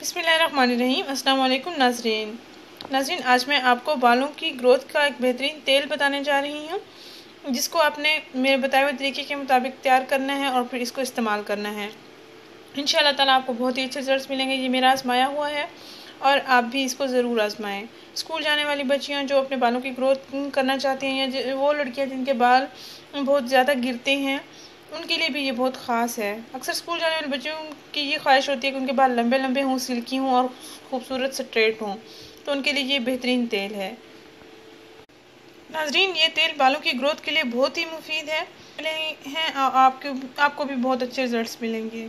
بسم اللہ الرحمن الرحیم۔ السلام علیکم ناظرین، آج میں آپ کو بالوں کی گروتھ کا ایک بہترین تیل بتانے جا رہی ہوں، جس کو آپ نے میرے بتائے ہوئے طریقے کے مطابق تیار کرنا ہے اور پھر اس کو استعمال کرنا ہے۔ انشاءاللہ تعالیٰ آپ کو بہت ہی اچھے رزلٹس ملیں گے۔ یہ میرا آزمایا ہوا ہے اور آپ بھی اس کو ضرور آزمائیں۔ اسکول جانے والی بچیاں جو اپنے بالوں کی گروتھ کرنا چاہتی ہیں، یا وہ لڑکیاں جن کے بال بہت زیادہ گرتے ہیں، ان کے لیے بھی یہ بہت خاص ہے۔ اکثر اسکول جانے والے بچوں کی یہ خواہش ہوتی ہے کہ ان کے بال لمبے لمبے ہوں، سلکی ہوں اور خوبصورت اسٹریٹ ہوں، تو ان کے لیے یہ بہترین تیل ہے۔ ناظرین، یہ تیل بالوں کی گروتھ کے لیے بہت ہی مفید ہے، آپ کو بھی بہت اچھے رزلٹس ملیں گے۔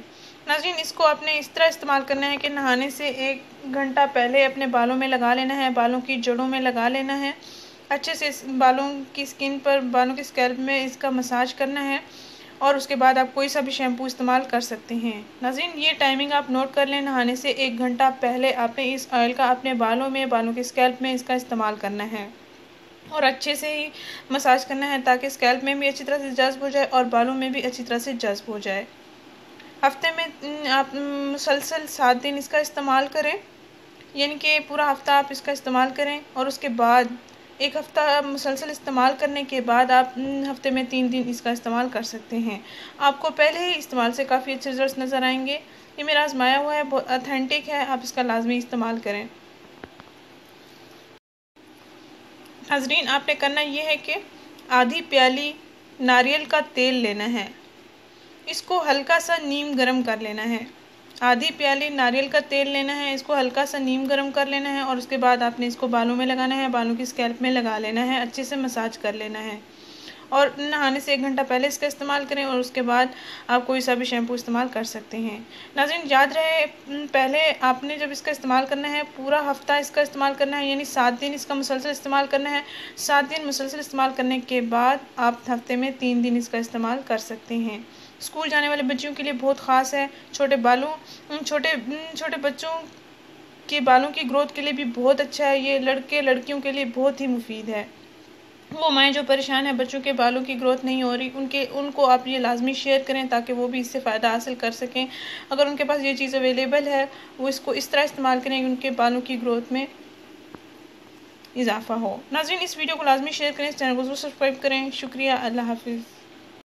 ناظرین، اس کو آپ نے اس طرح استعمال کرنا ہے کہ نہانے سے 1 گھنٹہ پہلے اپنے بالوں میں لگا لینا ہے، بالوں کی جڑوں میں لگا لینا ہے، اچھے سے بالوں کی سکن پر، بالوں کی اسکیلپ میں اس کا مساج کرنا ہے، اور اس کے بعد آپ کوئی سا بھی شیمپو استعمال کر سکتے ہیں۔ ناظرین، یہ ٹائمنگ آپ نوٹ کر لیں، نہانے سے 1 گھنٹہ پہلے آپ نے اس آئل کا اپنے بالوں میں، بالوں کے اسکیلپ میں اس کا استعمال کرنا ہے اور اچھے سے ہی مساج کرنا ہے تاکہ اسکیلپ میں بھی اچھی طرح سے جذب ہو جائے اور بالوں میں بھی اچھی طرح سے جذب ہو جائے۔ ہفتے میں آپ مسلسل 7 دن اس کا استعمال کریں، یعنی کہ پورا ہفتہ آپ اس کا استعمال کریں، اور اس کے بعد 1 ہفتہ مسلسل استعمال کرنے کے بعد آپ ہفتے میں 3 دن اس کا استعمال کر سکتے ہیں۔ آپ کو پہلے ہی استعمال سے کافی اچھے رزلٹس نظر آئیں گے۔ یہ میرا آزمایا ہوا ہے، بہت اتھینٹک ہے، آپ اس کا لازمی استعمال کریں۔ ناظرین، آپ نے کرنا یہ ہے کہ آدھی پیالی ناریل کا تیل لینا ہے، اس کو ہلکا سا نیم گرم کر لینا ہے۔ آدھی پیالی ناریل کا تیل لینا ہے، اس کو ہلکا سا نیم گرم کر لینا ہے، اور اس کے بعد آپ نے اس کو بالوں میں لگانا ہے، بالوں کی اسکیلپ میں لگا لینا ہے، اچھے سے مساج کر لینا ہے، اور نہانے سے 1 گھنٹہ پہلے اس کا استعمال کریں، اور اس کے بعد آپ کوئی سا بھی شیمپو استعمال کر سکتے ہیں۔ ناظرین، یاد رہے، پہلے آپ نے جب اس کا استعمال کرنا ہے، پورا ہفتہ اس کا استعمال کرنا ہے، یعنی 7 دن اس کا مسلسل استعمال کرنا ہے۔ 7 دن مسلسل استعمال کرنے کے بعد آپ ہفتے میں 3 دن اس کا استعمال کر سکتے ہیں۔ اسکول جانے والے بچوں کے لیے بہت خاص ہے، چھوٹے بچوں کے بالوں کی گروتھ کے لیے بھی بہت اچھا ہے، یہ لڑکیوں کے لیے بہت ہی مفید ہے۔ وہ مائیں جو پریشان ہیں بچوں کے بالوں کی گروتھ نہیں ہو رہی، ان کو آپ یہ لازمی شیئر کریں تاکہ وہ بھی اس سے فائدہ حاصل کر سکیں۔ اگر ان کے پاس یہ چیز اویلیبل ہے، وہ اس کو اس طرح استعمال کریں کہ ان کے بالوں کی گروتھ میں اضافہ ہو۔ ناظرین، اس ویڈیو کو لازمی شیئر کریں، اس چینل کو ضرور سبسکرائب کریں۔ شکریہ، اللہ حافظ۔